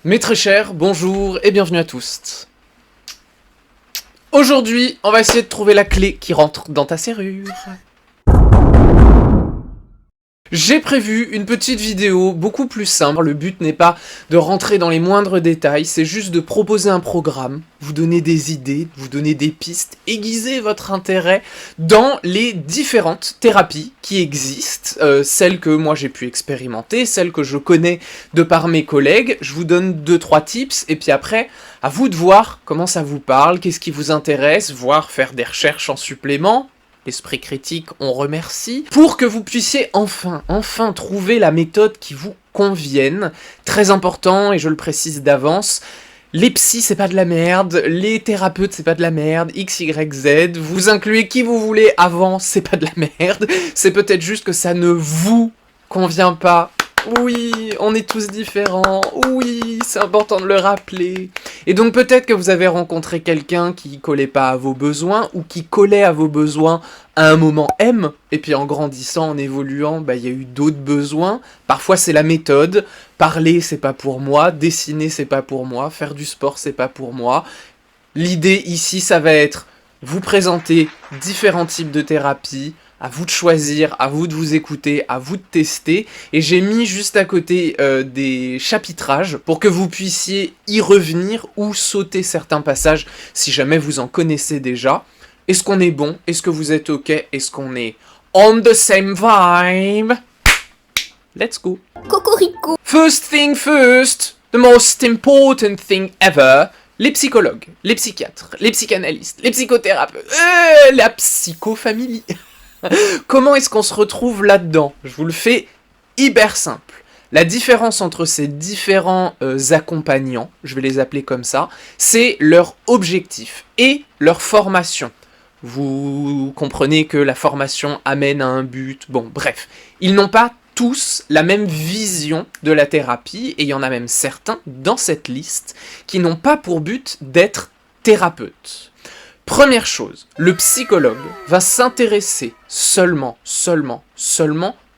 Mes très chers, bonjour et bienvenue à tous. Aujourd'hui, on va essayer de trouver la clé qui rentre dans ta serrure. J'ai prévu une petite vidéo beaucoup plus simple. Le but n'est pas de rentrer dans les moindres détails, c'est juste de proposer un programme, vous donner des idées, vous donner des pistes, aiguiser votre intérêt dans les différentes thérapies qui existent, celles que moi j'ai pu expérimenter, celles que je connais de par mes collègues. Je vous donne 2-3 tips et puis après, à vous de voir comment ça vous parle, qu'est-ce qui vous intéresse, voire faire des recherches en supplément. L'esprit critique, on remercie, pour que vous puissiez enfin trouver la méthode qui vous convienne. Très important, et je le précise d'avance, les psys c'est pas de la merde, les thérapeutes c'est pas de la merde, X, Y, Z, vous incluez qui vous voulez avant, c'est pas de la merde, c'est peut-être juste que ça ne vous convient pas. Oui, on est tous différents, oui, c'est important de le rappeler. Et donc peut-être que vous avez rencontré quelqu'un qui collait pas à vos besoins, ou qui collait à vos besoins à un moment M, et puis en grandissant, en évoluant, il y a eu d'autres besoins. Parfois c'est la méthode, parler c'est pas pour moi, dessiner c'est pas pour moi, faire du sport c'est pas pour moi. L'idée ici ça va être vous présenter différents types de thérapies, à vous de choisir, à vous de vous écouter, à vous de tester. Et j'ai mis juste à côté des chapitrages pour que vous puissiez y revenir ou sauter certains passages si jamais vous en connaissez déjà. Est-ce qu'on est bon? Est-ce que vous êtes ok? Est-ce qu'on est on the same vibe? Let's go. Cocorico. First thing first, the most important thing ever. Les psychologues, les psychiatres, les psychanalystes, les psychothérapeutes, la psychofamilie. Comment est-ce qu'on se retrouve là-dedans? Je vous le fais hyper simple. La différence entre ces différents accompagnants, je vais les appeler comme ça, c'est leur objectif et leur formation. Vous comprenez que la formation amène à un but, bon bref. Ils n'ont pas tous la même vision de la thérapie, et il y en a même certains dans cette liste qui n'ont pas pour but d'être thérapeutes. Première chose, le psychologue va s'intéresser seulement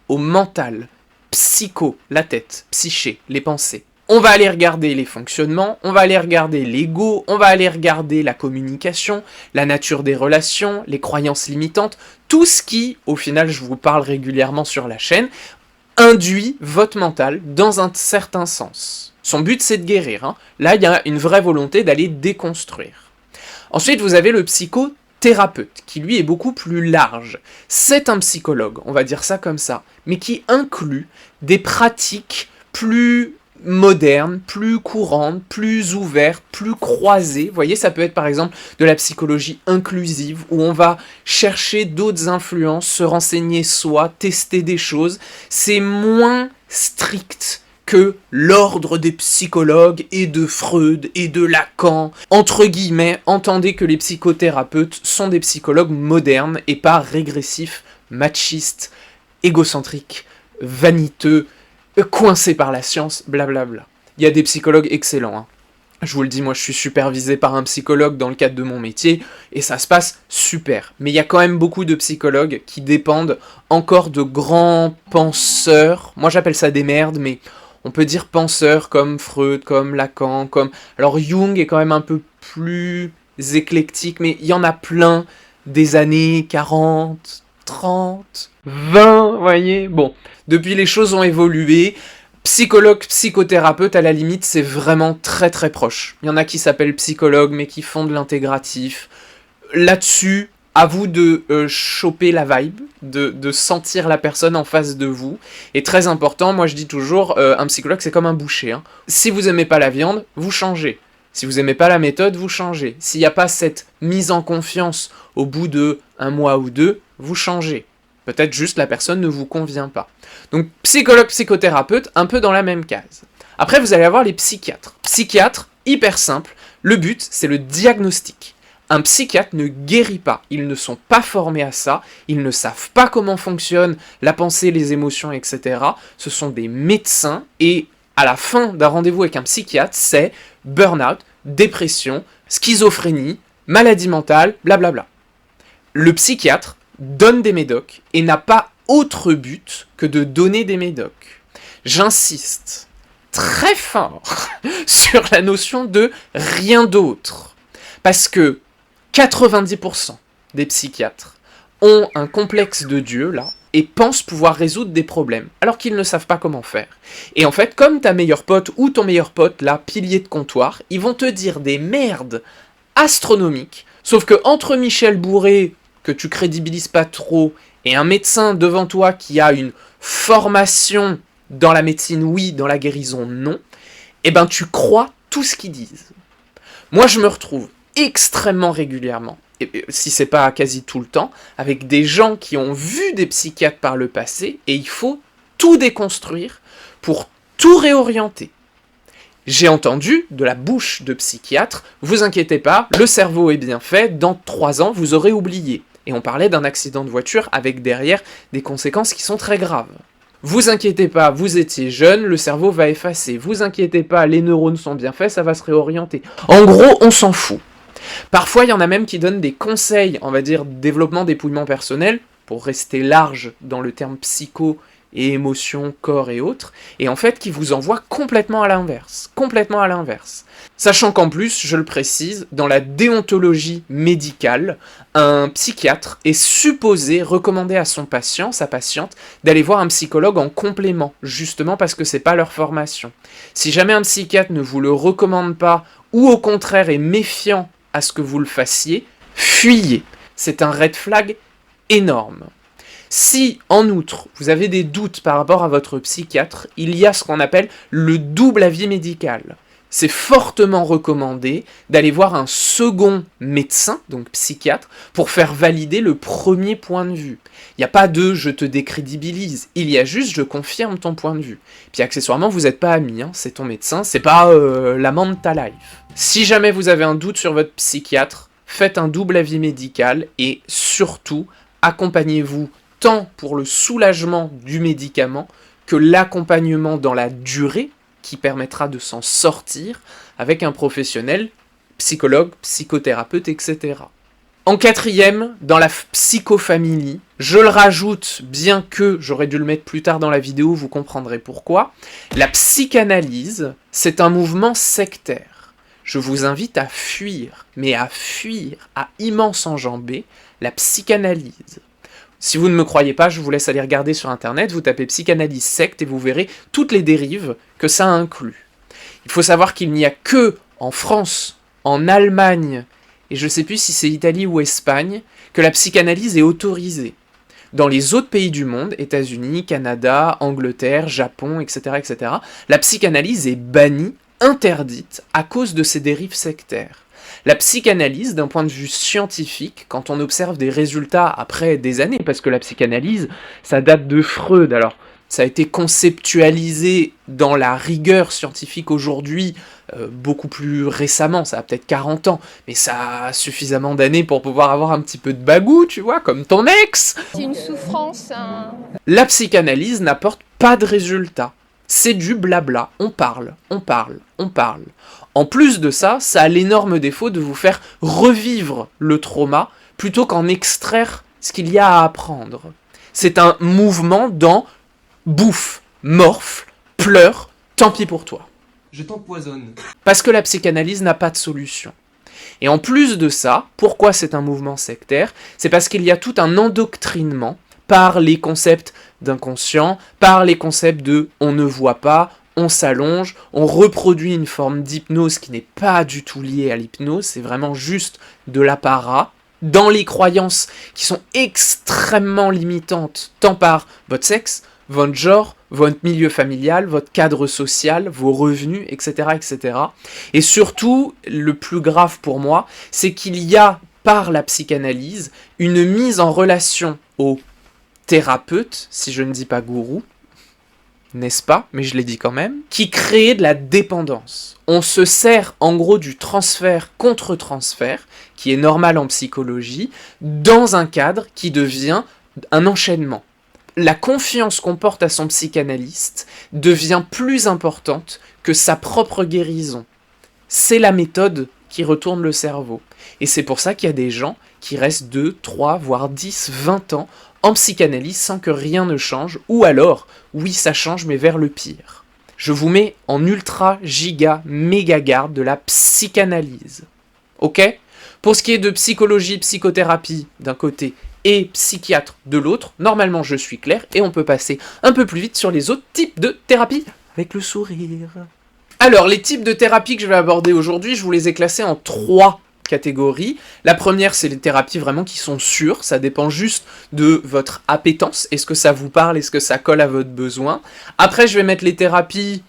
au mental, psycho, la tête, psyché, les pensées. On va aller regarder les fonctionnements, on va aller regarder l'ego, on va aller regarder la communication, la nature des relations, les croyances limitantes, tout ce qui, au final, je vous parle régulièrement sur la chaîne, induit votre mental dans un certain sens. Son but, c'est de guérir, hein. Là, il y a une vraie volonté d'aller déconstruire. Ensuite, vous avez le psychothérapeute, qui lui est beaucoup plus large. C'est un psychologue, on va dire ça comme ça, mais qui inclut des pratiques plus modernes, plus courantes, plus ouvertes, plus croisées. Vous voyez, ça peut être par exemple de la psychologie inclusive, où on va chercher d'autres influences, se renseigner soi, tester des choses. C'est moins strict que l'ordre des psychologues et de Freud et de Lacan. Entre guillemets, entendez que les psychothérapeutes sont des psychologues modernes et pas régressifs, machistes, égocentriques, vaniteux, coincés par la science, blablabla. Il y a des psychologues excellents, hein. Je vous le dis, moi je suis supervisé par un psychologue dans le cadre de mon métier, et ça se passe super. Mais il y a quand même beaucoup de psychologues qui dépendent encore de grands penseurs. Moi j'appelle ça des merdes, mais on peut dire penseurs comme Freud, comme Lacan, comme... Alors Jung est quand même un peu plus éclectique, mais il y en a plein des années 40, 30, 20, vous voyez. Bon, depuis les choses ont évolué. Psychologue, psychothérapeute, à la limite, c'est vraiment très très proche. Il y en a qui s'appellent psychologues, mais qui font de l'intégratif. Là-dessus, à vous de choper la vibe, de sentir la personne en face de vous. Et très important, moi je dis toujours, un psychologue c'est comme un boucher, hein. Si vous aimez pas la viande, vous changez. Si vous aimez pas la méthode, vous changez. S'il n'y a pas cette mise en confiance au bout de 1 mois ou 2, vous changez. Peut-être juste la personne ne vous convient pas. Donc psychologue, psychothérapeute, un peu dans la même case. Après vous allez avoir les psychiatres. Psychiatre, hyper simple, le but c'est le diagnostic. Un psychiatre ne guérit pas, ils ne sont pas formés à ça, ils ne savent pas comment fonctionne la pensée, les émotions, etc. Ce sont des médecins, et à la fin d'un rendez-vous avec un psychiatre, c'est burn-out, dépression, schizophrénie, maladie mentale, blablabla. Le psychiatre donne des médocs et n'a pas autre but que de donner des médocs. J'insiste, très fort sur la notion de rien d'autre. Parce que 90% des psychiatres ont un complexe de Dieu, là, et pensent pouvoir résoudre des problèmes, alors qu'ils ne savent pas comment faire. Et en fait, comme ta meilleure pote ou ton meilleur pote, là, pilier de comptoir, ils vont te dire des merdes astronomiques, sauf que entre Michel Bourré, que tu crédibilises pas trop, et un médecin devant toi qui a une formation dans la médecine, oui, dans la guérison, non, eh ben tu crois tout ce qu'ils disent. Moi, je me retrouve extrêmement régulièrement, et si c'est pas quasi tout le temps, avec des gens qui ont vu des psychiatres par le passé, et il faut tout déconstruire pour tout réorienter. J'ai entendu de la bouche de psychiatres, vous inquiétez pas, le cerveau est bien fait, dans 3 ans vous aurez oublié. Et on parlait d'un accident de voiture avec derrière des conséquences qui sont très graves. Vous inquiétez pas, vous étiez jeune, le cerveau va effacer. Vous inquiétez pas, les neurones sont bien faits, ça va se réorienter. En gros, on s'en fout. Parfois, il y en a même qui donnent des conseils, on va dire, développement dépouillement personnel, pour rester large dans le terme psycho et émotion, corps et autres, et en fait qui vous envoient complètement à l'inverse. Complètement à l'inverse. Sachant qu'en plus, je le précise, dans la déontologie médicale, un psychiatre est supposé recommander à son patient, sa patiente, d'aller voir un psychologue en complément, justement parce que c'est pas leur formation. Si jamais un psychiatre ne vous le recommande pas, ou au contraire est méfiant à ce que vous le fassiez, fuyez. C'est un red flag énorme. Si, en outre, vous avez des doutes par rapport à votre psychiatre, il y a ce qu'on appelle le double avis médical. C'est fortement recommandé d'aller voir un second médecin, donc psychiatre, pour faire valider le premier point de vue. Il n'y a pas de « je te décrédibilise », il y a juste « je confirme ton point de vue ». Puis accessoirement, vous n'êtes pas amis, hein, c'est ton médecin, c'est pas l'amant de ta life. Si jamais vous avez un doute sur votre psychiatre, faites un double avis médical et surtout, accompagnez-vous tant pour le soulagement du médicament que l'accompagnement dans la durée qui permettra de s'en sortir avec un professionnel, psychologue, psychothérapeute, etc. En quatrième, dans la psychofamilie, je le rajoute, bien que j'aurais dû le mettre plus tard dans la vidéo, vous comprendrez pourquoi, la psychanalyse, c'est un mouvement sectaire. Je vous invite à fuir, mais à fuir, à immense enjamber, la psychanalyse. Si vous ne me croyez pas, je vous laisse aller regarder sur internet, vous tapez psychanalyse secte et vous verrez toutes les dérives que ça inclut. Il faut savoir qu'il n'y a que en France, en Allemagne, et je ne sais plus si c'est Italie ou Espagne, que la psychanalyse est autorisée. Dans les autres pays du monde, États-Unis, Canada, Angleterre, Japon, etc., etc., la psychanalyse est bannie, interdite, à cause de ces dérives sectaires. La psychanalyse, d'un point de vue scientifique, quand on observe des résultats après des années, parce que la psychanalyse, ça date de Freud, alors ça a été conceptualisé dans la rigueur scientifique aujourd'hui, beaucoup plus récemment, ça a peut-être 40 ans, mais ça a suffisamment d'années pour pouvoir avoir un petit peu de bagou, tu vois, comme ton ex. C'est une souffrance. La psychanalyse n'apporte pas de résultats. C'est du blabla, on parle, on parle, on parle. En plus de ça, ça a l'énorme défaut de vous faire revivre le trauma plutôt qu'en extraire ce qu'il y a à apprendre. C'est un mouvement dans bouffe, morfle, pleure, tant pis pour toi. Je t'empoisonne. Parce que la psychanalyse n'a pas de solution. Et en plus de ça, pourquoi c'est un mouvement sectaire ? C'est parce qu'il y a tout un endoctrinement par les concepts d'inconscient, par les concepts de « on ne voit pas », on s'allonge, on reproduit une forme d'hypnose qui n'est pas du tout liée à l'hypnose, c'est vraiment juste de l'apparat, dans les croyances qui sont extrêmement limitantes, tant par votre sexe, votre genre, votre milieu familial, votre cadre social, vos revenus, etc., etc. Et surtout, le plus grave pour moi, c'est qu'il y a, par la psychanalyse, une mise en relation au thérapeute, si je ne dis pas gourou, n'est-ce pas, mais je l'ai dit quand même, qui crée de la dépendance. On se sert en gros du transfert contre transfert, qui est normal en psychologie, dans un cadre qui devient un enchaînement. La confiance qu'on porte à son psychanalyste devient plus importante que sa propre guérison. C'est la méthode qui retourne le cerveau. Et c'est pour ça qu'il y a des gens qui restent 2, 3, voire 10, 20 ans en psychanalyse sans que rien ne change, ou alors, oui ça change mais vers le pire. je vous mets en ultra giga méga garde de la psychanalyse. Ok ? Pour ce qui est de psychologie, psychothérapie d'un côté et psychiatre de l'autre, normalement je suis clair et on peut passer un peu plus vite sur les autres types de thérapie avec le sourire. Alors, les types de thérapie que je vais aborder aujourd'hui, je vous les ai classés en 3 catégories. La première, c'est les thérapies vraiment qui sont sûres, ça dépend juste de votre appétence, est-ce que ça vous parle, est-ce que ça colle à votre besoin. Après, je vais mettre les thérapies,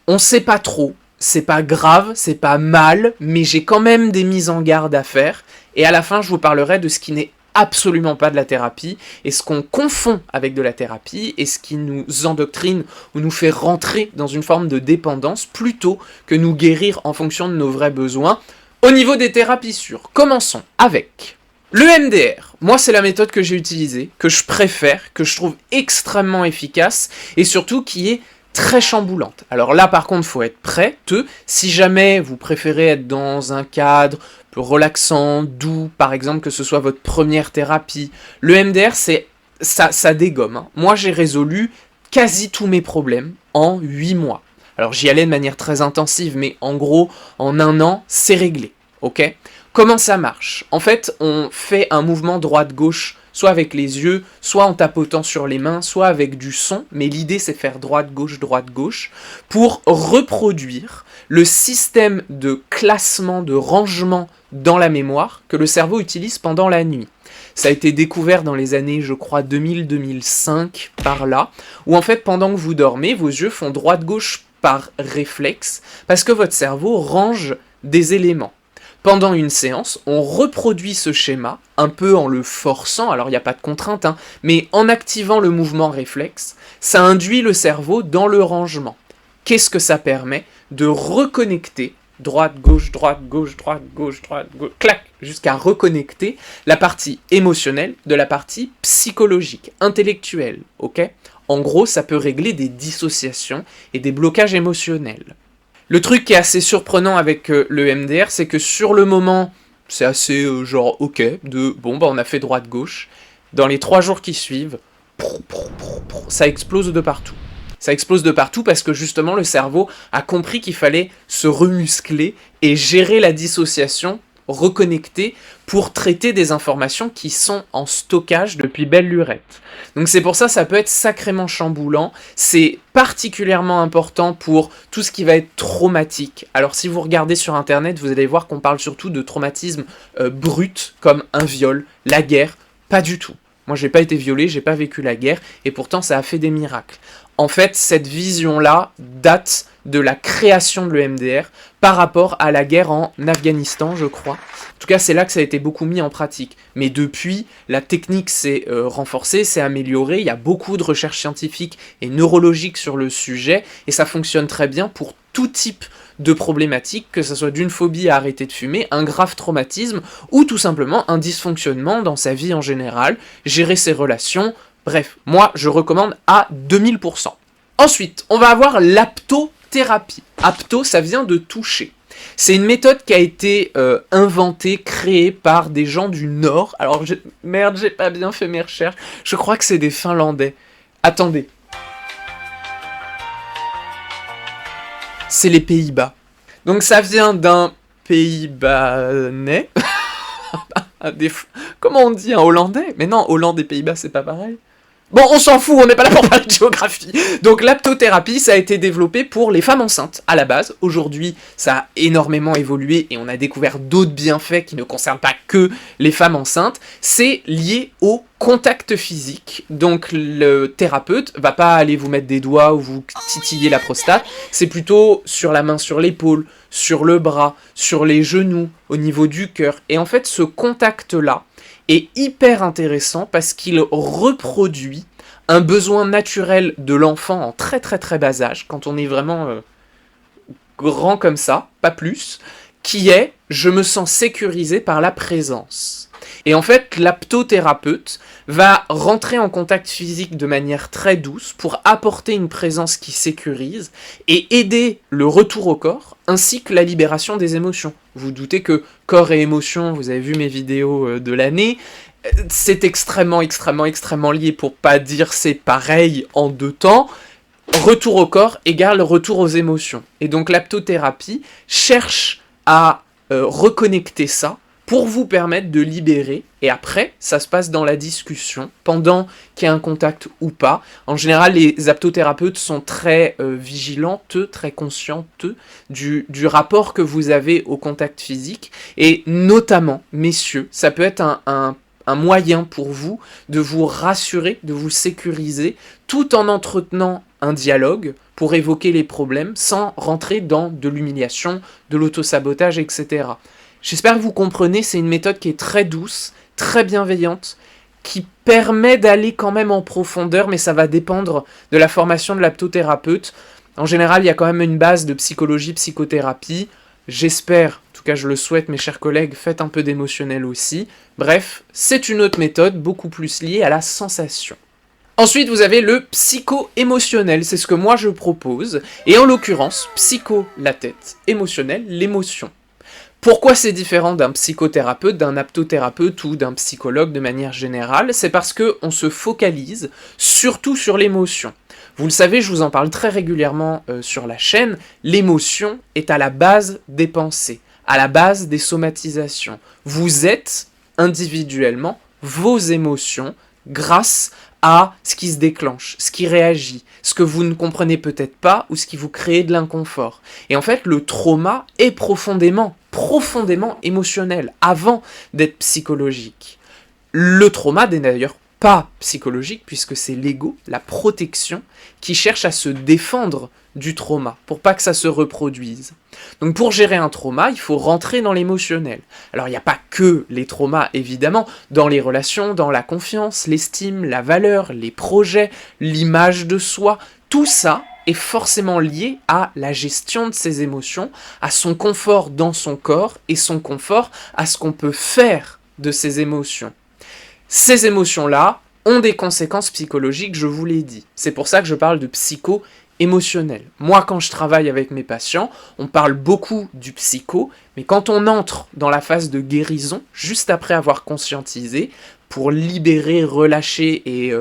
on sait pas trop, c'est pas grave, c'est pas mal, mais j'ai quand même des mises en garde à faire, et à la fin, je vous parlerai de ce qui n'est absolument pas de la thérapie, et ce qu'on confond avec de la thérapie, et ce qui nous endoctrine ou nous fait rentrer dans une forme de dépendance, plutôt que nous guérir en fonction de nos vrais besoins. Au niveau des thérapies sûres, commençons avec le MDR. Moi, c'est la méthode que j'ai utilisée, que je préfère, que je trouve extrêmement efficace, et surtout qui est très chamboulante. Alors là, par contre, il faut être prêt. Si jamais vous préférez être dans un cadre peu relaxant, doux, par exemple, que ce soit votre première thérapie, le MDR, ça dégomme. Hein. Moi, j'ai résolu quasi tous mes problèmes en 8 mois. Alors, j'y allais de manière très intensive, mais en gros, en 1 an, c'est réglé. Ok ? Comment ça marche ? En fait, on fait un mouvement droite-gauche, soit avec les yeux, soit en tapotant sur les mains, soit avec du son, mais l'idée c'est faire droite-gauche, pour reproduire le système de classement, de rangement dans la mémoire que le cerveau utilise pendant la nuit. Ça a été découvert dans les années, je crois, 2000-2005, par là, où en fait, pendant que vous dormez, vos yeux font droite-gauche par réflexe, parce que votre cerveau range des éléments. Pendant une séance, on reproduit ce schéma, un peu en le forçant, alors il n'y a pas de contrainte, hein, mais en activant le mouvement réflexe, ça induit le cerveau dans le rangement. Qu'est-ce que ça permet ? De reconnecter, droite-gauche, clac, jusqu'à reconnecter la partie émotionnelle de la partie psychologique, intellectuelle, ok ? En gros, ça peut régler des dissociations et des blocages émotionnels. Le truc qui est assez surprenant avec le MDR, c'est que sur le moment, c'est assez genre ok, on a fait droite-gauche. Dans les 3 jours qui suivent, ça explose de partout. Ça explose de partout parce que justement le cerveau a compris qu'il fallait se remuscler et gérer la dissociation, reconnecter pour traiter des informations qui sont en stockage depuis belle lurette. Donc c'est pour ça peut être sacrément chamboulant, c'est particulièrement important pour tout ce qui va être traumatique. Alors si vous regardez sur internet, vous allez voir qu'on parle surtout de traumatisme brut, comme un viol, la guerre, pas du tout. Moi j'ai pas été violé, j'ai pas vécu la guerre, et pourtant ça a fait des miracles. En fait, cette vision-là date de la création de l'EMDR par rapport à la guerre en Afghanistan, je crois. En tout cas, c'est là que ça a été beaucoup mis en pratique. Mais depuis, la technique s'est renforcée, s'est améliorée, il y a beaucoup de recherches scientifiques et neurologiques sur le sujet, et ça fonctionne très bien pour tout type de problématiques, que ce soit d'une phobie à arrêter de fumer, un grave traumatisme, ou tout simplement un dysfonctionnement dans sa vie en général, gérer ses relations. Bref, moi, je recommande à 2000%. Ensuite, on va avoir l'aptothérapie. Apto, ça vient de toucher. C'est une méthode qui a été inventée, créée par des gens du Nord. Alors, j'ai pas bien fait mes recherches. Je crois que c'est des Finlandais. Attendez. C'est les Pays-Bas. Donc, ça vient d'un Pays-Bas-nais. Comment on dit un Hollandais ? Mais non, Hollande et Pays-Bas, c'est pas pareil. Bon, on s'en fout, on n'est pas là pour parler de géographie. Donc l'aptothérapie, ça a été développé pour les femmes enceintes, à la base. Aujourd'hui, ça a énormément évolué et on a découvert d'autres bienfaits qui ne concernent pas que les femmes enceintes. C'est lié au contact physique. Donc le thérapeute va pas aller vous mettre des doigts ou vous titiller la prostate. C'est plutôt sur la main, sur l'épaule, sur le bras, sur les genoux, au niveau du cœur. Et en fait, ce contact-là est hyper intéressant parce qu'il reproduit un besoin naturel de l'enfant en très très très bas âge, quand on est vraiment grand comme ça, pas plus, qui est « je me sens sécurisé par la présence ». Et en fait, l'aptothérapeute va rentrer en contact physique de manière très douce pour apporter une présence qui sécurise et aider le retour au corps ainsi que la libération des émotions. Vous vous doutez que corps et émotions, vous avez vu mes vidéos de l'année, c'est extrêmement lié, pour pas dire c'est pareil en 2 temps. retour au corps égale retour aux émotions. Et donc l'aptothérapie cherche à reconnecter ça pour vous permettre de libérer, et après, ça se passe dans la discussion, pendant qu'il y a un contact ou pas. En général, les aptothérapeutes sont très vigilantes, très conscientes du rapport que vous avez au contact physique, et notamment, messieurs, ça peut être un moyen pour vous de vous rassurer, de vous sécuriser, tout en entretenant un dialogue pour évoquer les problèmes sans rentrer dans de l'humiliation, de l'autosabotage, etc. J'espère que vous comprenez, c'est une méthode qui est très douce, très bienveillante, qui permet d'aller quand même en profondeur, mais ça va dépendre de la formation de l'aptothérapeute. En général, il y a quand même une base de psychologie, psychothérapie. J'espère, en tout cas je le souhaite, mes chers collègues, faites un peu d'émotionnel aussi. Bref, c'est une autre méthode, beaucoup plus liée à la sensation. Ensuite, vous avez le psycho-émotionnel, c'est ce que moi je propose, et en l'occurrence, psycho, la tête, émotionnel, l'émotion. Pourquoi c'est différent d'un psychothérapeute, d'un aptothérapeute ou d'un psychologue de manière générale? C'est parce qu'on se focalise surtout sur l'émotion. Vous le savez, je vous en parle très régulièrement sur la chaîne, l'émotion est à la base des pensées, à la base des somatisations. Vous êtes individuellement vos émotions grâce à ce qui se déclenche, ce qui réagit, ce que vous ne comprenez peut-être pas ou ce qui vous crée de l'inconfort. Et en fait, le trauma est profondément émotionnel avant d'être psychologique. Le trauma n'est d'ailleurs pas psychologique puisque c'est l'ego, la protection, qui cherche à se défendre du trauma pour pas que ça se reproduise. Donc pour gérer un trauma, il faut rentrer dans l'émotionnel. Alors il n'y a pas que les traumas évidemment, dans les relations, dans la confiance, l'estime, la valeur, les projets, l'image de soi, tout ça est forcément lié à la gestion de ses émotions, à son confort dans son corps et son confort à ce qu'on peut faire de ses émotions. Ces émotions-là ont des conséquences psychologiques, je vous l'ai dit. C'est pour ça que je parle de psycho-émotionnel. Moi, quand je travaille avec mes patients, on parle beaucoup du psycho, mais quand on entre dans la phase de guérison, juste après avoir conscientisé, pour libérer, relâcher et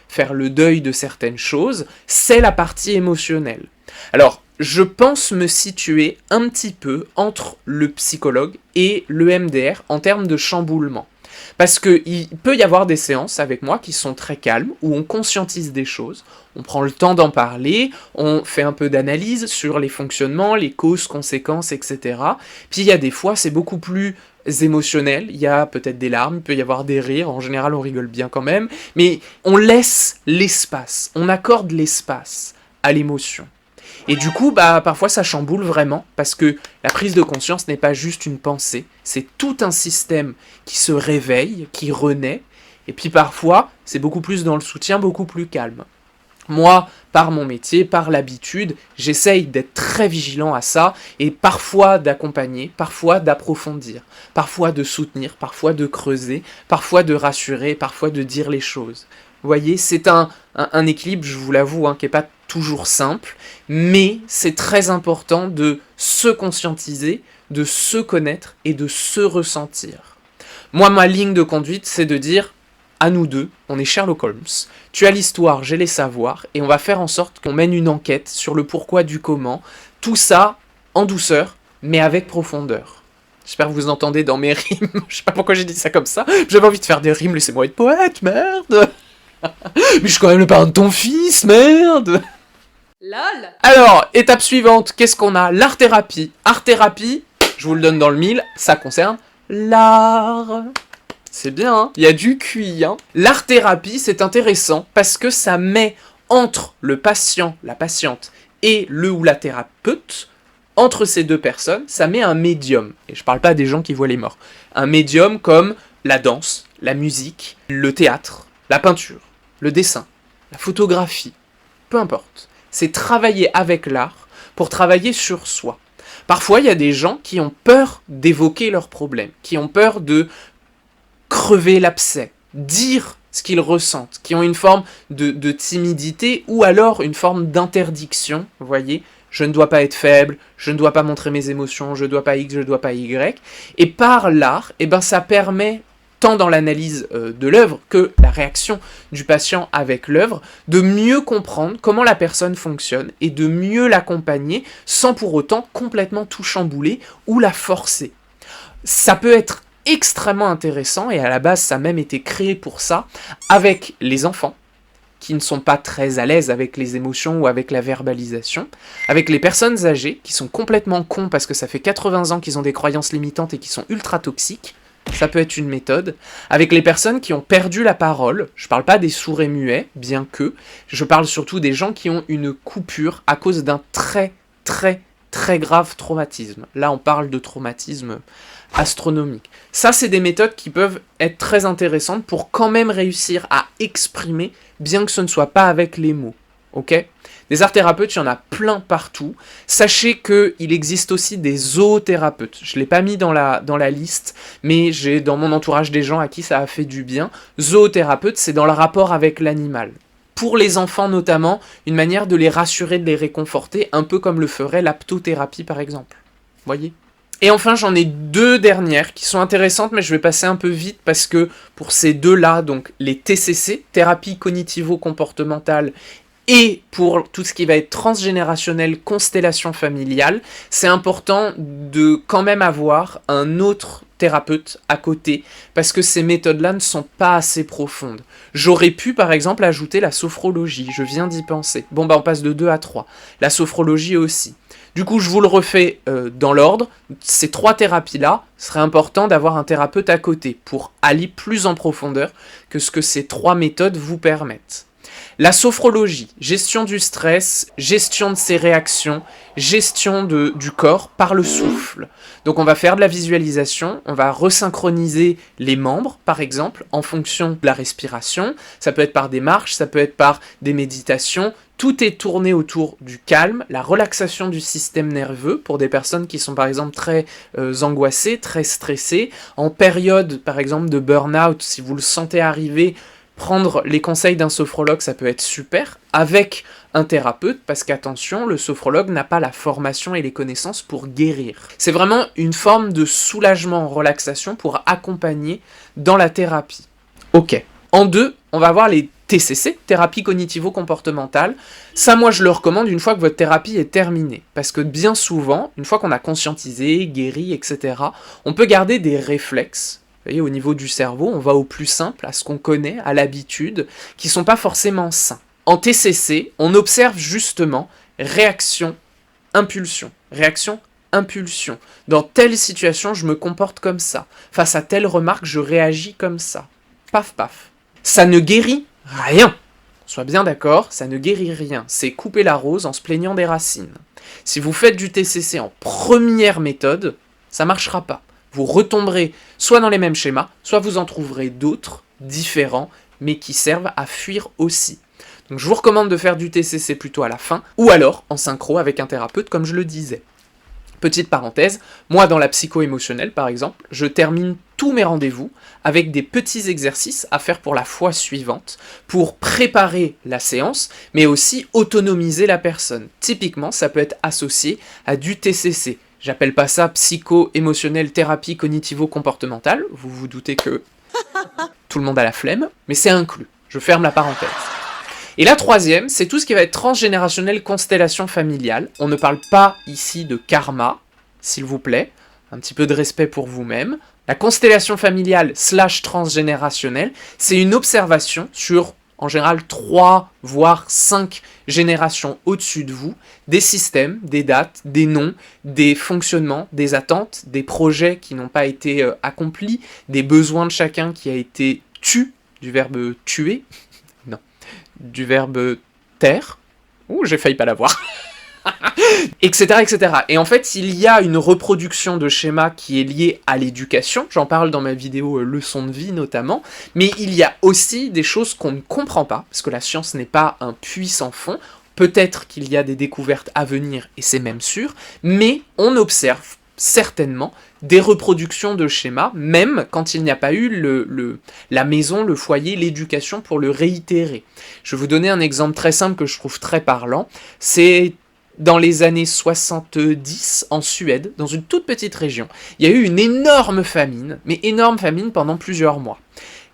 faire le deuil de certaines choses, c'est la partie émotionnelle. Alors, je pense me situer un petit peu entre le psychologue et le MDR en termes de chamboulement. Parce qu'il peut y avoir des séances avec moi qui sont très calmes, où on conscientise des choses, on prend le temps d'en parler, on fait un peu d'analyse sur les fonctionnements, les causes, conséquences, etc. Puis il y a des fois, c'est beaucoup plus émotionnel, il y a peut-être des larmes, il peut y avoir des rires, en général on rigole bien quand même, mais on laisse l'espace, on accorde l'espace à l'émotion. Et du coup, parfois ça chamboule vraiment, parce que la prise de conscience n'est pas juste une pensée, c'est tout un système qui se réveille, qui renaît, et puis parfois, c'est beaucoup plus dans le soutien, beaucoup plus calme. Moi, par mon métier, par l'habitude, j'essaye d'être très vigilant à ça, et parfois d'accompagner, parfois d'approfondir, parfois de soutenir, parfois de creuser, parfois de rassurer, parfois de dire les choses. Vous voyez, c'est un équilibre, je vous l'avoue, qui n'est pas toujours simple, mais c'est très important de se conscientiser, de se connaître et de se ressentir. Moi, ma ligne de conduite, c'est de dire, à nous deux, on est Sherlock Holmes, tu as l'histoire, j'ai les savoirs, et on va faire en sorte qu'on mène une enquête sur le pourquoi du comment, tout ça en douceur, mais avec profondeur. J'espère que vous entendez dans mes rimes, je sais pas pourquoi j'ai dit ça comme ça, j'avais envie de faire des rimes, laissez-moi être poète, merde. Mais je suis quand même le parrain de ton fils, merde. LOL. Alors, étape suivante, qu'est-ce qu'on a? L'art-thérapie. Art-thérapie, je vous le donne dans le mille, ça concerne l'art. C'est bien, hein? Il y a du QI, hein? L'art-thérapie, c'est intéressant parce que ça met entre le patient, la patiente, et le ou la thérapeute, entre ces deux personnes, ça met un médium. Et je parle pas des gens qui voient les morts. Un médium comme la danse, la musique, le théâtre, la peinture, le dessin, la photographie, peu importe. C'est travailler avec l'art pour travailler sur soi. Parfois, il y a des gens qui ont peur d'évoquer leurs problèmes, qui ont peur de crever l'abcès, dire ce qu'ils ressentent, qui ont une forme de timidité ou alors une forme d'interdiction, vous voyez, je ne dois pas être faible, je ne dois pas montrer mes émotions, je ne dois pas X, je ne dois pas Y. Et par l'art, ça permet tant dans l'analyse de l'œuvre que la réaction du patient avec l'œuvre, de mieux comprendre comment la personne fonctionne et de mieux l'accompagner sans pour autant complètement tout chambouler ou la forcer. Ça peut être extrêmement intéressant, et à la base ça a même été créé pour ça, avec les enfants, qui ne sont pas très à l'aise avec les émotions ou avec la verbalisation, avec les personnes âgées, qui sont complètement cons parce que ça fait 80 ans qu'ils ont des croyances limitantes et qui sont ultra toxiques, ça peut être une méthode, avec les personnes qui ont perdu la parole, je parle pas des sourds et muets, bien que, je parle surtout des gens qui ont une coupure à cause d'un très grave traumatisme. Là on parle de traumatisme astronomique. Ça, c'est des méthodes qui peuvent être très intéressantes pour quand même réussir à exprimer, bien que ce ne soit pas avec les mots. Ok ? Des art thérapeutes, il y en a plein partout. Sachez qu'il existe aussi des zoothérapeutes. Je ne l'ai pas mis dans la liste, mais j'ai dans mon entourage des gens à qui ça a fait du bien. Zoothérapeute, c'est dans le rapport avec l'animal. Pour les enfants notamment, une manière de les rassurer, de les réconforter, un peu comme le ferait l'aptothérapie par exemple. Voyez ? Et enfin, j'en ai deux dernières qui sont intéressantes, mais je vais passer un peu vite parce que pour ces deux-là, donc les TCC, thérapie cognitivo-comportementale, et pour tout ce qui va être transgénérationnel, constellation familiale, c'est important de quand même avoir un autre thérapeute à côté, parce que ces méthodes-là ne sont pas assez profondes. J'aurais pu, par exemple, ajouter la sophrologie, je viens d'y penser. Bon, on passe de 2 à 3. La sophrologie aussi. Du coup, je vous le refais dans l'ordre. Ces 3 thérapies-là, ce serait important d'avoir un thérapeute à côté pour aller plus en profondeur que ce que ces 3 méthodes vous permettent. La sophrologie, gestion du stress, gestion de ses réactions, gestion du corps par le souffle. Donc on va faire de la visualisation, on va resynchroniser les membres, par exemple, en fonction de la respiration. Ça peut être par des marches, ça peut être par des méditations. Tout est tourné autour du calme, la relaxation du système nerveux pour des personnes qui sont par exemple très angoissées, très stressées. En période par exemple de burn-out, si vous le sentez arriver, prendre les conseils d'un sophrologue, ça peut être super, avec un thérapeute, parce qu'attention, le sophrologue n'a pas la formation et les connaissances pour guérir. C'est vraiment une forme de soulagement, relaxation pour accompagner dans la thérapie. Ok. En 2, on va voir les TCC, thérapie cognitivo-comportementale. Ça, moi, je le recommande une fois que votre thérapie est terminée. Parce que bien souvent, une fois qu'on a conscientisé, guéri, etc., on peut garder des réflexes. Vous voyez, au niveau du cerveau, on va au plus simple, à ce qu'on connaît, à l'habitude, qui sont pas forcément sains. En TCC, on observe justement réaction, impulsion. Réaction, impulsion. Dans telle situation, je me comporte comme ça. Face à telle remarque, je réagis comme ça. Paf, paf. Ça ne guérit rien. Sois bien d'accord, ça ne guérit rien. C'est couper la rose en se plaignant des racines. Si vous faites du TCC en première méthode, ça marchera pas. Vous retomberez soit dans les mêmes schémas, soit vous en trouverez d'autres, différents, mais qui servent à fuir aussi. Donc je vous recommande de faire du TCC plutôt à la fin, ou alors en synchro avec un thérapeute comme je le disais. Petite parenthèse, moi dans la psycho-émotionnelle par exemple, je termine tous mes rendez-vous avec des petits exercices à faire pour la fois suivante, pour préparer la séance, mais aussi autonomiser la personne. Typiquement, ça peut être associé à du TCC. J'appelle pas ça psycho-émotionnelle thérapie cognitivo-comportementale, vous vous doutez que tout le monde a la flemme, mais c'est inclus. Je ferme la parenthèse. Et la troisième, c'est tout ce qui va être transgénérationnel, constellation familiale. On ne parle pas ici de karma, s'il vous plaît. Un petit peu de respect pour vous-même. La constellation familiale / transgénérationnelle, c'est une observation sur, en général, 3 voire 5 générations au-dessus de vous, des systèmes, des dates, des noms, des fonctionnements, des attentes, des projets qui n'ont pas été accomplis, des besoins de chacun qui a été du verbe tuer, non, du verbe taire, ouh, j'ai failli pas l'avoir, etc., etc. Et en fait, il y a une reproduction de schémas qui est liée à l'éducation, j'en parle dans ma vidéo leçon de vie notamment, mais il y a aussi des choses qu'on ne comprend pas, parce que la science n'est pas un puits sans fond, peut-être qu'il y a des découvertes à venir, et c'est même sûr, mais on observe certainement des reproductions de schémas, même quand il n'y a pas eu la maison, le foyer, l'éducation pour le réitérer. Je vais vous donner un exemple très simple que je trouve très parlant, c'est dans les années 70 en Suède, dans une toute petite région. Il y a eu une énorme famine, mais énorme famine pendant plusieurs mois.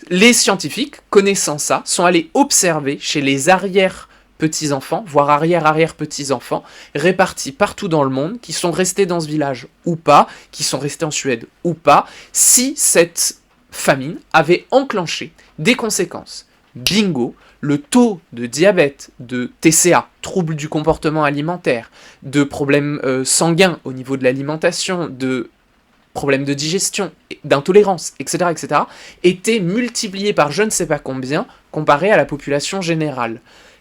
Les scientifiques, connaissant ça, sont allés observer chez les arrière-petits-enfants, voire arrière-arrière-petits-enfants, répartis partout dans le monde, qui sont restés dans ce village ou pas, qui sont restés en Suède ou pas, si cette famine avait enclenché des conséquences. Bingo, le taux de diabète, de TCA, troubles du comportement alimentaire, de problèmes sanguins au niveau de l'alimentation, de problèmes de digestion, d'intolérance, etc., etc., était multiplié par je ne sais pas combien comparé à la population générale.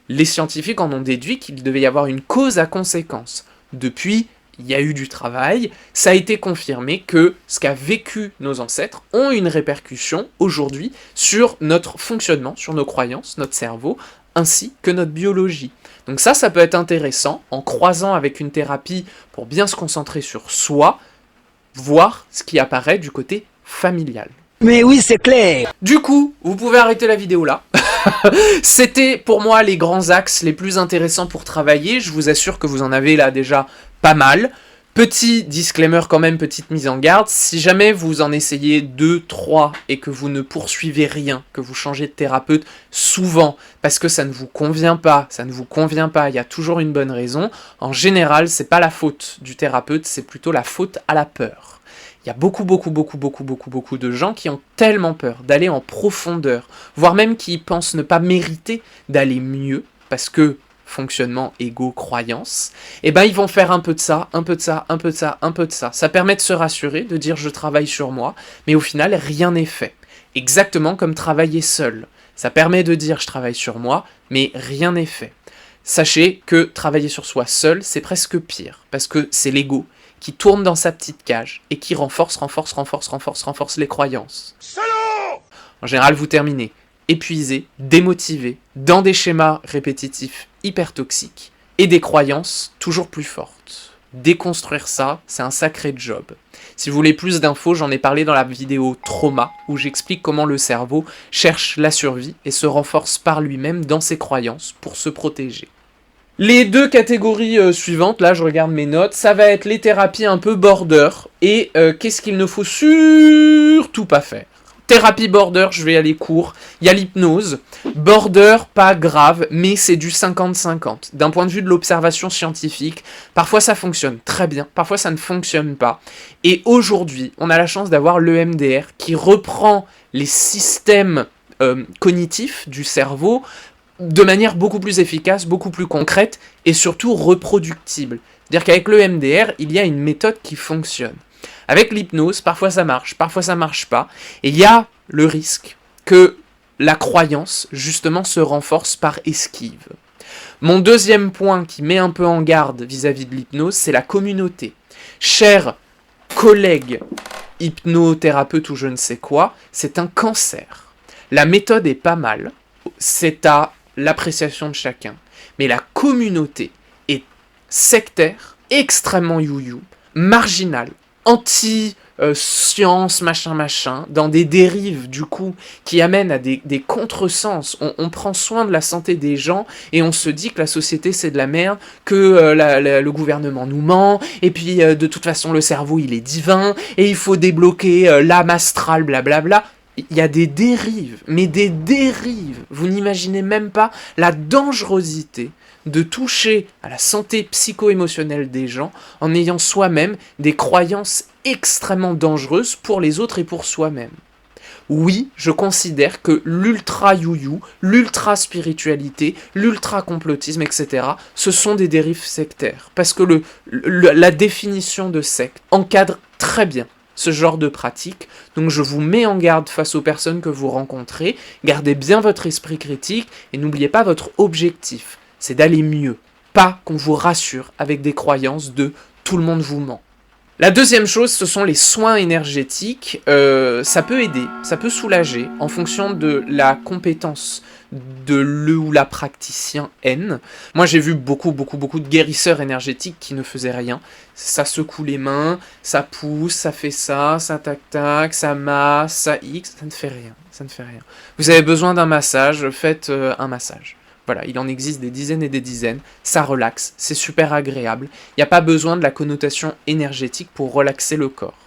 Les scientifiques en ont déduit qu'il devait y avoir une cause à conséquence. Depuis, il y a eu du travail, ça a été confirmé que ce qu'a vécu nos ancêtres ont une répercussion aujourd'hui sur notre fonctionnement, sur nos croyances, notre cerveau, ainsi que notre biologie. Donc ça peut être intéressant, en croisant avec une thérapie pour bien se concentrer sur soi, voir ce qui apparaît du côté familial. Mais oui, c'est clair. Du coup, vous pouvez arrêter la vidéo là. C'était pour moi les grands axes les plus intéressants pour travailler. Je vous assure que vous en avez là déjà pas mal. Petit disclaimer quand même, petite mise en garde. Si jamais vous en essayez 2, 3 et que vous ne poursuivez rien, que vous changez de thérapeute souvent parce que ça ne vous convient pas, il y a toujours une bonne raison. En général, c'est pas la faute du thérapeute, c'est plutôt la faute à la peur. Il y a beaucoup de gens qui ont tellement peur d'aller en profondeur, voire même qui pensent ne pas mériter d'aller mieux, parce que fonctionnement, ego, croyance, et ben ils vont faire un peu de ça, un peu de ça, un peu de ça, un peu de ça. Ça permet de se rassurer, de dire je travaille sur moi, mais au final rien n'est fait. Exactement comme travailler seul. Ça permet de dire je travaille sur moi, mais rien n'est fait. Sachez que travailler sur soi seul, c'est presque pire, parce que c'est l'ego qui tourne dans sa petite cage et qui renforce les croyances. Salaud! En général, vous terminez épuisé, démotivé, dans des schémas répétitifs hyper toxiques et des croyances toujours plus fortes. Déconstruire ça, c'est un sacré job. Si vous voulez plus d'infos, j'en ai parlé dans la vidéo Trauma, où j'explique comment le cerveau cherche la survie et se renforce par lui-même dans ses croyances pour se protéger. Les deux catégories suivantes, là je regarde mes notes, ça va être les thérapies un peu border, et qu'est-ce qu'il ne faut surtout pas faire. Thérapie border, je vais aller court, il y a l'hypnose, border pas grave, mais c'est du 50-50. D'un point de vue de l'observation scientifique, parfois ça fonctionne très bien, parfois ça ne fonctionne pas. Et aujourd'hui, on a la chance d'avoir l'EMDR qui reprend les systèmes cognitifs du cerveau de manière beaucoup plus efficace, beaucoup plus concrète et surtout reproductible. C'est-à-dire qu'avec le MDR, il y a une méthode qui fonctionne. Avec l'hypnose, parfois ça marche pas, et il y a le risque que la croyance, justement, se renforce par esquive. Mon deuxième point qui met un peu en garde vis-à-vis de l'hypnose, c'est la communauté. Chers collègues hypnothérapeutes ou je ne sais quoi, c'est un cancer. La méthode est pas mal, c'est à l'appréciation de chacun. Mais la communauté est sectaire, extrêmement you-you, marginale, anti-science, machin, dans des dérives, du coup, qui amènent à des contresens. On prend soin de la santé des gens, et on se dit que la société, c'est de la merde, que le gouvernement nous ment, et puis, de toute façon, le cerveau, il est divin, et il faut débloquer l'âme astrale, blablabla. Il y a des dérives, mais des dérives. Vous n'imaginez même pas la dangerosité de toucher à la santé psycho-émotionnelle des gens en ayant soi-même des croyances extrêmement dangereuses pour les autres et pour soi-même. Oui, je considère que l'ultra-you-you, l'ultra-spiritualité, l'ultra-complotisme, etc., ce sont des dérives sectaires. Parce que la définition de secte encadre très bien ce genre de pratique, donc je vous mets en garde face aux personnes que vous rencontrez, gardez bien votre esprit critique, et n'oubliez pas votre objectif, c'est d'aller mieux, pas qu'on vous rassure avec des croyances de « tout le monde vous ment ». La deuxième chose, ce sont les soins énergétiques. Ça peut aider, ça peut soulager en fonction de la compétence de le ou la praticien N. Moi, j'ai vu beaucoup de guérisseurs énergétiques qui ne faisaient rien. Ça secoue les mains, ça pousse, ça fait ça tac, ça masse, ça X, ça ne fait rien. Vous avez besoin d'un massage, faites un massage. Voilà, il en existe des dizaines et des dizaines, ça relaxe, c'est super agréable, il n'y a pas besoin de la connotation énergétique pour relaxer le corps.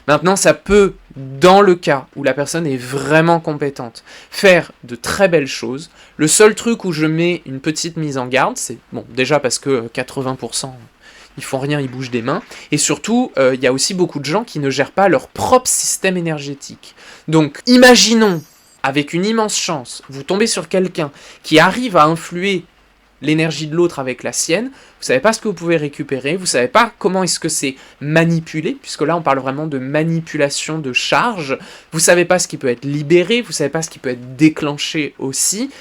Maintenant, ça peut, dans le cas où la personne est vraiment compétente, faire de très belles choses. Le seul truc où je mets une petite mise en garde, c'est, bon, déjà parce que 80%, ils font rien, ils bougent des mains, et surtout, il y a aussi beaucoup de gens qui ne gèrent pas leur propre système énergétique. Donc, imaginons, avec une immense chance, vous tombez sur quelqu'un qui arrive à influer l'énergie de l'autre avec la sienne, vous savez pas ce que vous pouvez récupérer, vous savez pas comment est-ce que c'est manipulé, puisque là on parle vraiment de manipulation de charge, vous savez pas ce qui peut être libéré, vous savez pas ce qui peut être déclenché aussi.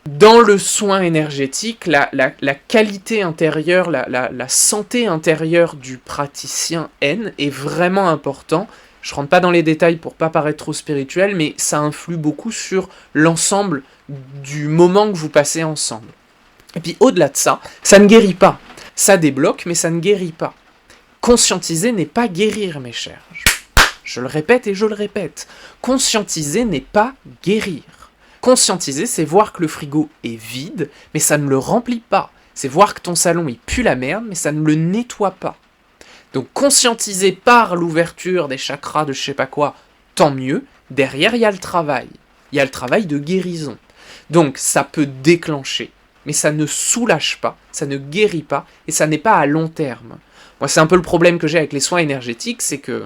Dans le soin énergétique, la qualité intérieure, la santé intérieure du praticien N est vraiment important. Je rentre pas dans les détails pour pas paraître trop spirituel, mais ça influe beaucoup sur l'ensemble du moment que vous passez ensemble. Et puis au-delà de ça, ça ne guérit pas. Ça débloque, mais ça ne guérit pas. Conscientiser n'est pas guérir, mes chers. Je le répète et je le répète. Conscientiser n'est pas guérir. Conscientiser, c'est voir que le frigo est vide, mais ça ne le remplit pas. C'est voir que ton salon il pue la merde, mais ça ne le nettoie pas. Donc conscientiser par l'ouverture des chakras de je sais pas quoi, tant mieux. Derrière, il y a le travail. Il y a le travail de guérison. Donc ça peut déclencher, mais ça ne soulage pas, ça ne guérit pas, et ça n'est pas à long terme. Moi, c'est un peu le problème que j'ai avec les soins énergétiques, c'est que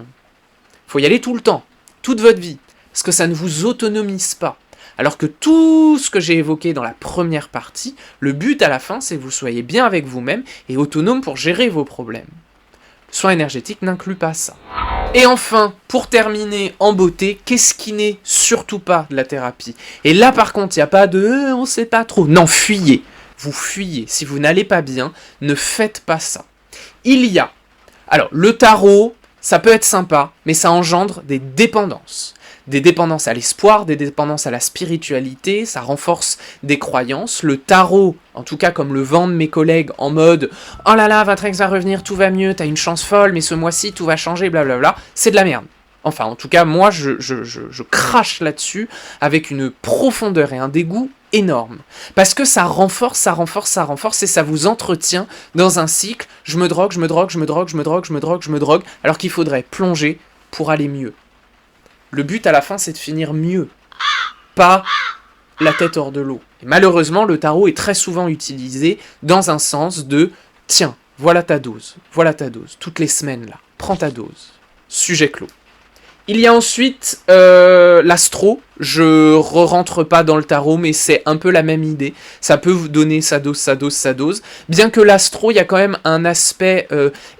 faut y aller tout le temps, toute votre vie, parce que ça ne vous autonomise pas. Alors que tout ce que j'ai évoqué dans la première partie, le but à la fin, c'est que vous soyez bien avec vous-même et autonome pour gérer vos problèmes. Le soin énergétique n'inclut pas ça. Et enfin, pour terminer en beauté, qu'est-ce qui n'est surtout pas de la thérapie? Et là par contre, il n'y a pas de on sait pas trop. Non, fuyez. Vous fuyez. Si vous n'allez pas bien, ne faites pas ça. Il y a. Alors, le tarot, ça peut être sympa, mais ça engendre des dépendances. Des dépendances à l'espoir, des dépendances à la spiritualité, ça renforce des croyances. Le tarot, en tout cas comme le vendent mes collègues en mode « Oh là là, votre ex va revenir, tout va mieux, t'as une chance folle, mais ce mois-ci tout va changer, blablabla », c'est de la merde. Enfin, en tout cas, moi, je crache là-dessus avec une profondeur et un dégoût énorme. Parce que ça renforce, et ça vous entretient dans un cycle « je me drogue, alors qu'il faudrait plonger pour aller mieux. Le but à la fin, c'est de finir mieux, pas la tête hors de l'eau. Et malheureusement, le tarot est très souvent utilisé dans un sens de « tiens, voilà ta dose, toutes les semaines là, prends ta dose. » Sujet clos. Il y a ensuite l'astro. Je rentre pas dans le tarot, mais c'est un peu la même idée. Ça peut vous donner sa dose. Bien que l'astro, il y a quand même un aspect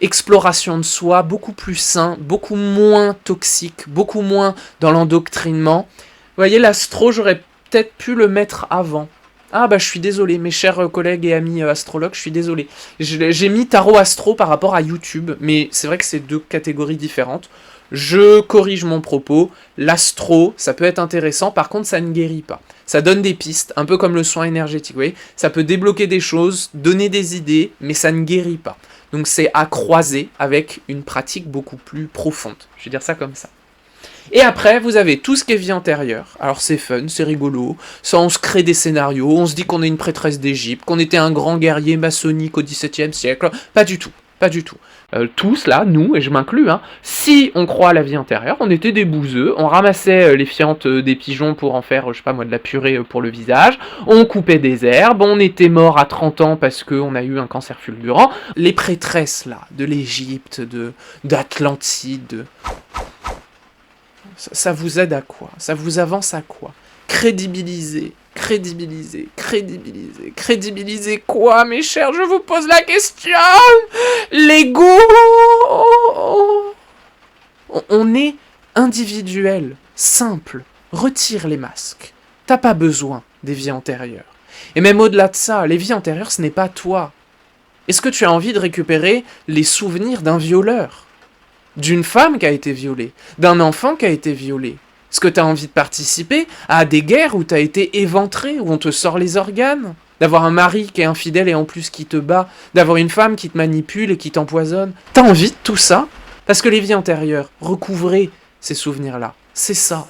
exploration de soi beaucoup plus sain, beaucoup moins toxique, beaucoup moins dans l'endoctrinement. Vous voyez, l'astro, j'aurais peut-être pu le mettre avant. Ah bah je suis désolé, mes chers collègues et amis astrologues, je suis désolé. J'ai mis tarot astro par rapport à YouTube, mais c'est vrai que c'est deux catégories différentes. Je corrige mon propos, l'astro, ça peut être intéressant, par contre ça ne guérit pas. Ça donne des pistes, un peu comme le soin énergétique, vous voyez. Ça peut débloquer des choses, donner des idées, mais ça ne guérit pas. Donc c'est à croiser avec une pratique beaucoup plus profonde. Je vais dire ça comme ça. Et après, vous avez tout ce qui est vie antérieure. Alors c'est fun, c'est rigolo, ça on se crée des scénarios, on se dit qu'on est une prêtresse d'Égypte, qu'on était un grand guerrier maçonnique au XVIIe siècle, pas du tout. Tous là, nous, et je m'inclus, si on croit à la vie antérieure, on était des bouseux, on ramassait les fientes des pigeons pour en faire, je sais pas moi, de la purée pour le visage, on coupait des herbes, on était mort à 30 ans parce qu'on a eu un cancer fulgurant. Les prêtresses là, de l'Égypte, d'Atlantide, ça vous aide à quoi? Ça vous avance à quoi? Crédibiliser quoi, mes chers? Je vous pose la question. L'ego. On est individuel, simple. Retire les masques. T'as pas besoin des vies antérieures. Et même au-delà de ça, les vies antérieures, ce n'est pas toi. Est-ce que tu as envie de récupérer les souvenirs d'un violeur? D'une femme qui a été violée? D'un enfant qui a été violé? Est-ce que tu as envie de participer à des guerres où tu as été éventré, où on te sort les organes? D'avoir un mari qui est infidèle et en plus qui te bat? D'avoir une femme qui te manipule et qui t'empoisonne? T'as envie de tout ça? Parce que les vies antérieures, recouvrer ces souvenirs-là, c'est ça.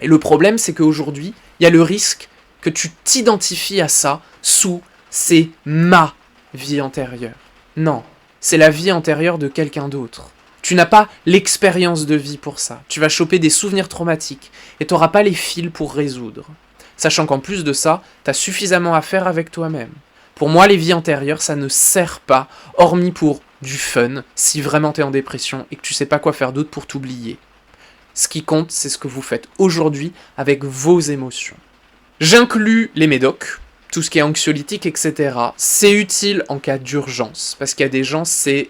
Et le problème, c'est qu'aujourd'hui, il y a le risque que tu t'identifies à ça sous « c'est ma vie antérieure ». Non, c'est la vie antérieure de quelqu'un d'autre. Tu n'as pas l'expérience de vie pour ça. Tu vas choper des souvenirs traumatiques et tu n'auras pas les fils pour résoudre. Sachant qu'en plus de ça, tu as suffisamment à faire avec toi-même. Pour moi, les vies antérieures, ça ne sert pas, hormis pour du fun, si vraiment tu es en dépression et que tu sais pas quoi faire d'autre pour t'oublier. Ce qui compte, c'est ce que vous faites aujourd'hui avec vos émotions. J'inclus les médocs, tout ce qui est anxiolytique, etc. C'est utile en cas d'urgence, parce qu'il y a des gens, c'est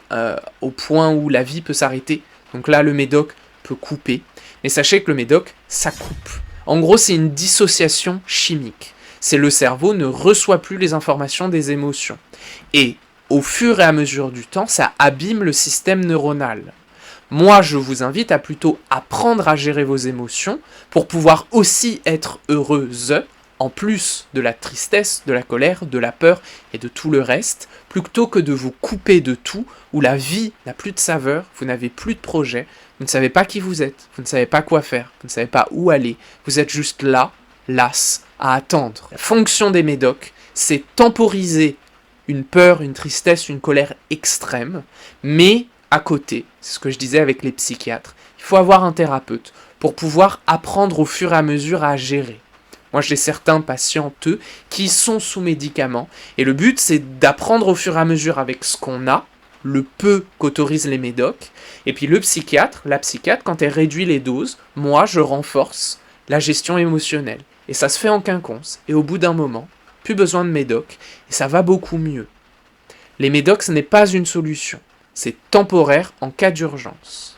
au point où la vie peut s'arrêter. Donc là, le médoc peut couper. Mais sachez que le médoc, ça coupe. En gros, c'est une dissociation chimique. C'est le cerveau ne reçoit plus les informations des émotions. Et au fur et à mesure du temps, ça abîme le système neuronal. Moi, je vous invite à plutôt apprendre à gérer vos émotions pour pouvoir aussi être heureuse, en plus de la tristesse, de la colère, de la peur et de tout le reste, plutôt que de vous couper de tout, où la vie n'a plus de saveur, vous n'avez plus de projet, vous ne savez pas qui vous êtes, vous ne savez pas quoi faire, vous ne savez pas où aller, vous êtes juste là, las, à attendre. La fonction des médocs, c'est temporiser une peur, une tristesse, une colère extrême, mais à côté, c'est ce que je disais avec les psychiatres, il faut avoir un thérapeute pour pouvoir apprendre au fur et à mesure à gérer. Moi, j'ai certains patienteux qui sont sous médicaments, et le but, c'est d'apprendre au fur et à mesure avec ce qu'on a, le peu qu'autorisent les médocs, et puis le psychiatre, la psychiatre, quand elle réduit les doses, moi, je renforce la gestion émotionnelle. Et ça se fait en quinconce, et au bout d'un moment, plus besoin de médocs, et ça va beaucoup mieux. Les médocs, ce n'est pas une solution, c'est temporaire en cas d'urgence.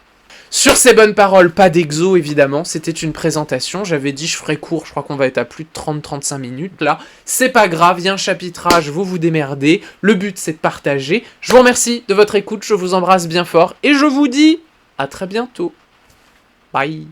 Sur ces bonnes paroles, pas d'exo évidemment, c'était une présentation, j'avais dit je ferais court, je crois qu'on va être à plus de 30-35 minutes là, c'est pas grave, il y a un chapitrage, vous vous démerdez, le but c'est de partager, je vous remercie de votre écoute, je vous embrasse bien fort, et je vous dis à très bientôt, bye.